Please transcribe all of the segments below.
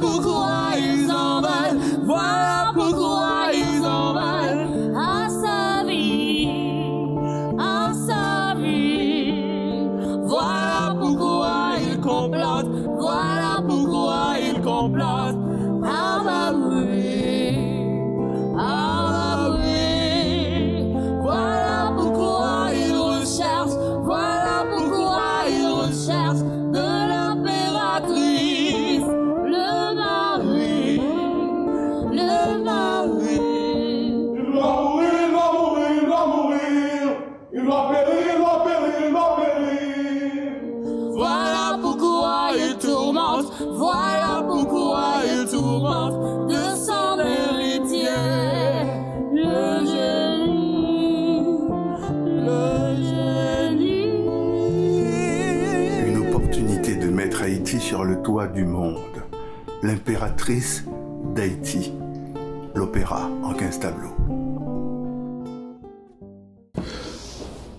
pourquoi ils en veulent, voilà pourquoi ils en veulent à sa vie, à sa vie. Voilà pourquoi ils complotent, voilà pourquoi ils complotent. Ah bah oui, ah bah oui. Voilà pourquoi ils recherchent, voilà pourquoi ils recherchent de l'impératrice, le mari, le mari. Il doit mourir, il doit mourir, il doit mourir. Il doit périr, il doit périr, il doit périr. Voilà pourquoi ils tourmentent, voilà pourquoi ils tourmentent de son héritier, le génie, le génie. Une opportunité de mettre Haïti sur le toit du monde. L'impératrice d'Haïti. L'opéra en 15 tableaux.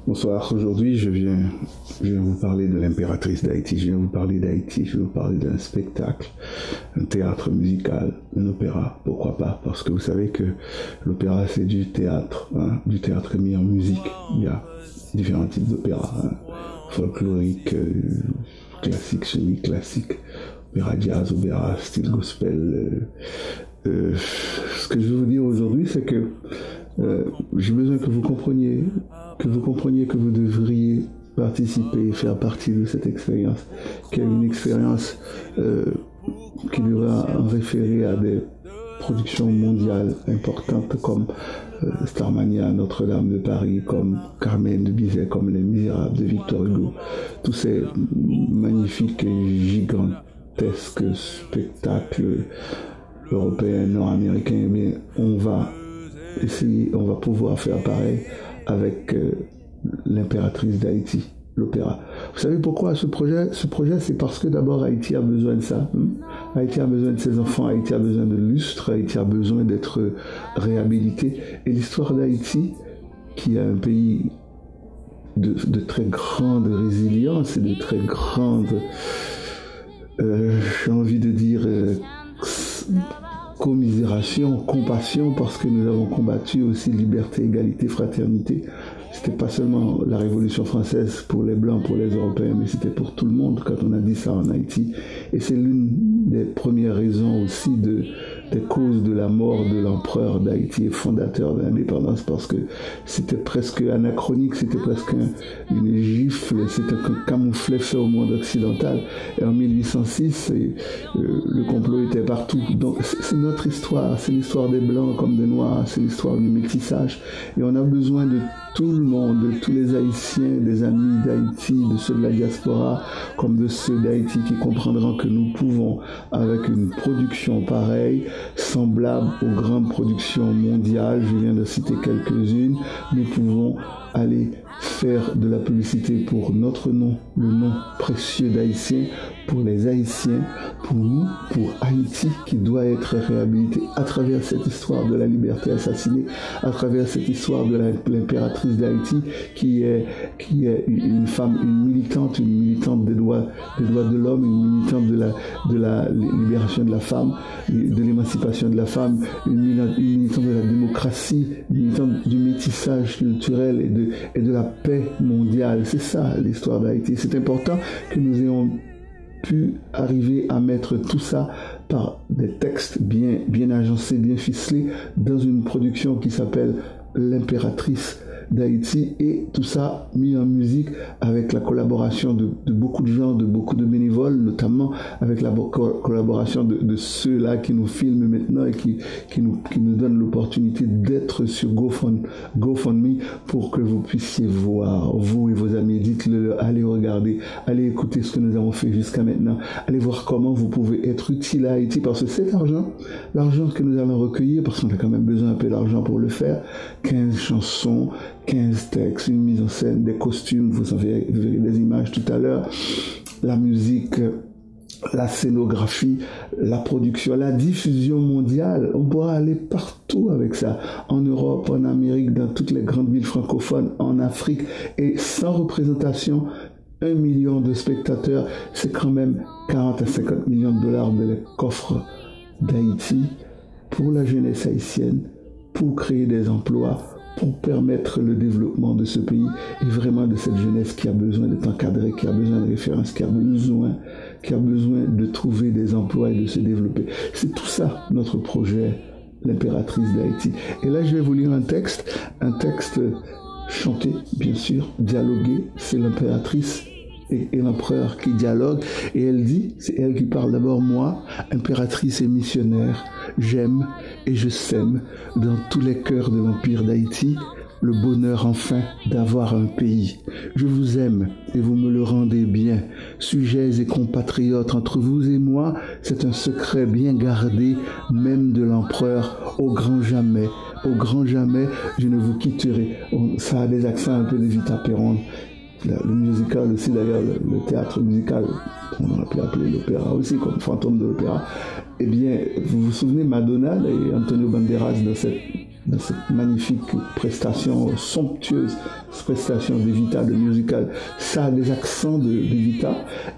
Bonsoir, aujourd'hui je viens vous parler de l'impératrice d'Haïti, je viens vous parler d'Haïti, je vais vous parler d'un spectacle, un théâtre musical, un opéra, pourquoi pas, parce que vous savez que l'opéra c'est du théâtre mis en musique. Il y a différents types d'opéra, folklorique, classique, semi-classique, opéra jazz, opéra style gospel. Ce que je veux vous dire aujourd'hui, c'est que j'ai besoin que vous compreniez que vous devriez participer, faire partie de cette expérience, qui est une expérience qui devra en référer à des productions mondiales importantes comme Starmania, Notre-Dame de Paris, comme Carmen de Bizet, comme Les Misérables de Victor Hugo. Tous ces magnifiques et gigantesques spectacles européens, nord-américains, eh bien, on va pouvoir faire pareil avec l'impératrice d'Haïti, l'opéra. Vous savez pourquoi ce projet, c'est parce que d'abord Haïti a besoin de ça. Haïti a besoin de ses enfants, Haïti a besoin de lustre, Haïti a besoin d'être réhabilité. Et l'histoire d'Haïti, qui est un pays de très grande résilience et de très grande, j'ai envie de dire, commisération, compassion, parce que nous avons combattu aussi liberté, égalité, fraternité. C'était pas seulement la Révolution française pour les Blancs, pour les Européens, mais c'était pour tout le monde quand on a dit ça en Haïti. Et c'est l'une des premières raisons aussi des causes de la mort de l'empereur d'Haïti et fondateur de l'indépendance, parce que c'était presque anachronique, c'était presque une gifle, c'était un camouflet fait au monde occidental. Et en 1806, le complot était partout. Donc c'est notre histoire, c'est l'histoire des Blancs comme des Noirs, c'est l'histoire du métissage. Et on a besoin de tout le monde, de tous les Haïtiens, des amis d'Haïti, de ceux de la diaspora, comme de ceux d'Haïti qui comprendront que nous pouvons, avec une production pareille, semblable aux grandes productions mondiales, je viens de citer quelques-unes, nous pouvons aller faire de la publicité pour notre nom, le nom précieux d'Haïtien, pour les Haïtiens, pour nous, pour Haïti qui doit être réhabilité à travers cette histoire de la liberté assassinée, à travers cette histoire de l'impératrice d'Haïti qui est une femme, une militante des droits de l'homme, une militante de la libération de la femme, de l'émancipation de la femme, une militante de la démocratie, une militante du métissage culturel et de la paix mondiale. C'est ça l'histoire d'Haïti. C'est important que nous ayons pu arriver à mettre tout ça par des textes bien agencés, bien ficelés dans une production qui s'appelle L'impératrice d'Haïti, et tout ça mis en musique avec la collaboration de beaucoup de gens, de beaucoup de bénévoles, notamment avec la collaboration de ceux-là qui nous filment maintenant et qui nous donnent l'opportunité d'être sur GoFundMe pour que vous puissiez voir, vous et vos amis, dites-le, allez regarder, allez écouter ce que nous avons fait jusqu'à maintenant, allez voir comment vous pouvez être utile à Haïti, parce que cet l'argent que nous allons recueillir, parce qu'on a quand même besoin un peu d'argent pour le faire, 15 chansons, 15 textes, une mise en scène, des costumes, vous verrez des images tout à l'heure, la musique, la scénographie, la production, la diffusion mondiale. On pourra aller partout avec ça, en Europe, en Amérique, dans toutes les grandes villes francophones, en Afrique, et sans représentation 1 million de spectateurs, c'est quand même 40 à 50 millions de dollars dans les coffres d'Haïti pour la jeunesse haïtienne, pour créer des emplois, pour permettre le développement de ce pays et vraiment de cette jeunesse qui a besoin d'être encadrée, qui a besoin de références, qui a besoin de trouver des emplois et de se développer. C'est tout ça notre projet, l'impératrice d'Haïti. Et là, je vais vous lire un texte chanté, bien sûr, dialogué, c'est l'impératrice et l'empereur qui dialoguent, et elle dit, c'est elle qui parle d'abord, moi, impératrice et missionnaire, j'aime et je sème dans tous les cœurs de l'Empire d'Haïti le bonheur enfin d'avoir un pays. Je vous aime et vous me le rendez bien. Sujets et compatriotes, entre vous et moi, c'est un secret bien gardé, même de l'empereur, au grand jamais, je ne vous quitterai. Ça a des accents un peu de Vita Perron. Le musical aussi, d'ailleurs, le théâtre musical, on aurait pu appeler l'opéra aussi, comme fantôme de l'opéra. Eh bien, vous vous souvenez, Madonna et Antonio Banderas dans cette magnifique prestation somptueuse, prestation de Vita, de musical, ça a des accents de Vita,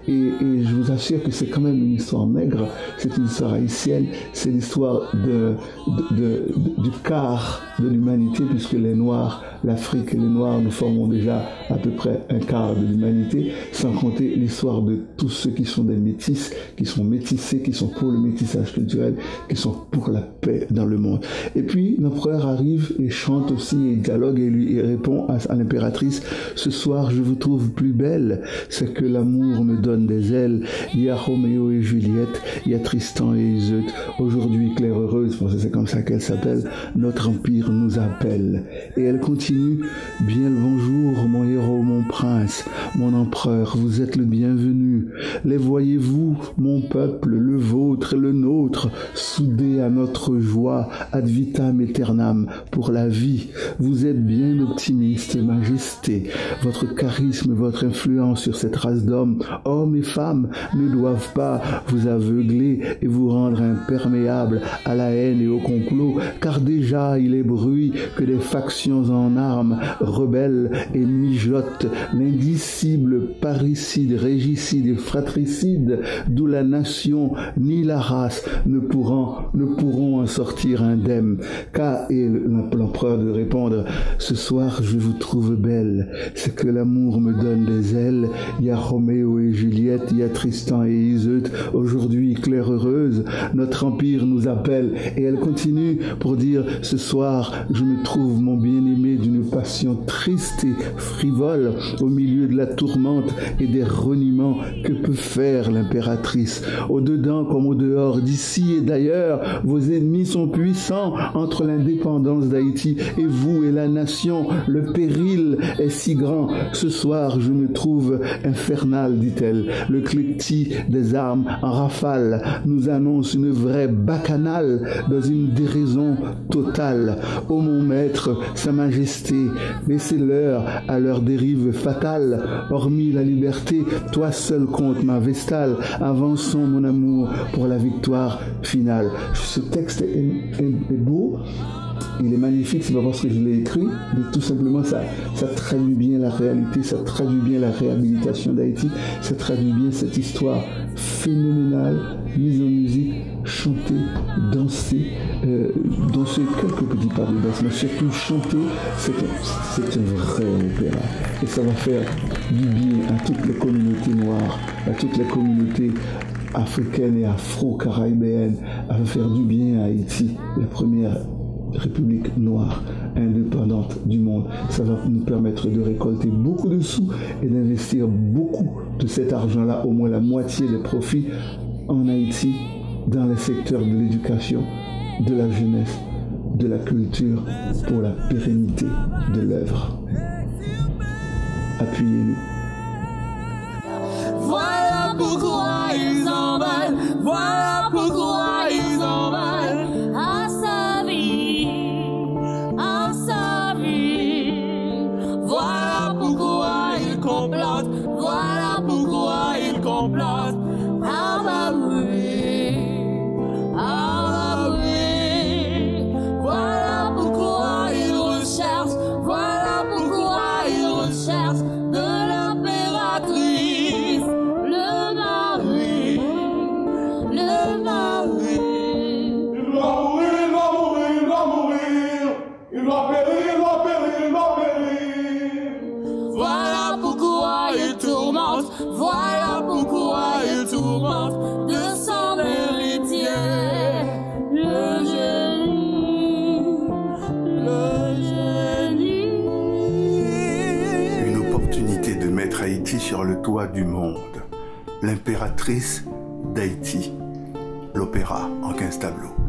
et je vous assure que c'est quand même une histoire nègre, c'est une histoire haïtienne, c'est l'histoire du quart de l'humanité, puisque les Noirs, l'Afrique et les Noirs, nous formons déjà à peu près un quart de l'humanité, sans compter l'histoire de tous ceux qui sont des métis, qui sont métissés, qui sont pour le métissage culturel, qui sont pour la paix dans le monde. Et puis, l'empereur arrive et chante aussi, et dialogue, et lui répond à l'impératrice, ce soir je vous trouve plus belle, c'est que l'amour me donne des ailes, il y a Roméo et Juliette, il y a Tristan et Iseut, aujourd'hui Claire heureuse, parce que c'est comme ça qu'elle s'appelle, notre empire nous appelle. Et elle continue, bien le bonjour mon héros, mon prince, mon empereur, vous êtes le bienvenu, les voyez-vous, mon peuple, le vôtre et le nôtre, soudés à notre joie, ad vitam aeternam, pour la vie, vous êtes bien optimiste, majesté, votre charisme, votre influence sur cette race d'hommes, hommes et femmes, ne doivent pas vous aveugler et vous rendre imperméable à la haine et au complot, car déjà il est bruit que des factions en armes rebellent et mijotent l'indicible parricide, régicide et fratricide, d'où la nation ni la race ne pourront en sortir indemnes. Car, et l'empereur de répondre, ce soir je vous trouve belle, c'est que l'amour me donne des ailes, il y a Roméo et Juliette, il y a Tristan et Iseut, aujourd'hui Claire heureuse, notre empire nous appelle. Et elle continue pour dire, ce soir je me trouve mon bien-aimé d'une passion triste et frivole, au milieu de la tourmente et des reniements que peut faire l'impératrice. Au-dedans comme au-dehors, d'ici et d'ailleurs, vos ennemis sont puissants entre l'indépendance d'Haïti et vous et la nation. Le péril est si grand. Ce soir, je me trouve infernal, dit-elle. Le cliquetis des armes en rafale nous annonce une vraie bacchanale dans une déraison totale. Ô mon maître, sa majesté, laissez-leur à leur dérive fatale. Hormis la liberté, toi seul compte ma vestale. Avançons, mon amour, pour la victoire finale. Ce texte est beau. Il est magnifique, c'est pas parce que je l'ai écrit, mais tout simplement ça traduit bien la réalité, ça traduit bien la réhabilitation d'Haïti, ça traduit bien cette histoire phénoménale, mise en musique, chantée, dansée, quelques petits pas de danse, mais surtout chanter, c'est un vrai opéra. Et ça va faire du bien à toutes les communautés noires, à toutes les communautés africaines et afro-caribéennes, à faire du bien à Haïti, la première République noire, indépendante du monde. Ça va nous permettre de récolter beaucoup de sous et d'investir beaucoup de cet argent-là, au moins la moitié des profits, en Haïti, dans les secteurs de l'éducation, de la jeunesse, de la culture, pour la pérennité de l'œuvre. Appuyez-nous. Voilà pourquoi ils en veulent, voilà pourquoi ils en veulent à sa vie, à sa vie. Voilà pourquoi ils complotent, voilà pourquoi ils complotent. Ah bah oui, ah bah oui. Voilà pourquoi ils recherchent, voilà pourquoi ils recherchent de l'impératrice. Il doit périr, il doit périr, il doit périr. Voilà pourquoi il tourmente, voilà pourquoi il tourmente de son héritier. Le génie, le génie. Une opportunité de mettre Haïti sur le toit du monde. L'impératrice d'Haïti. L'opéra en 15 tableaux.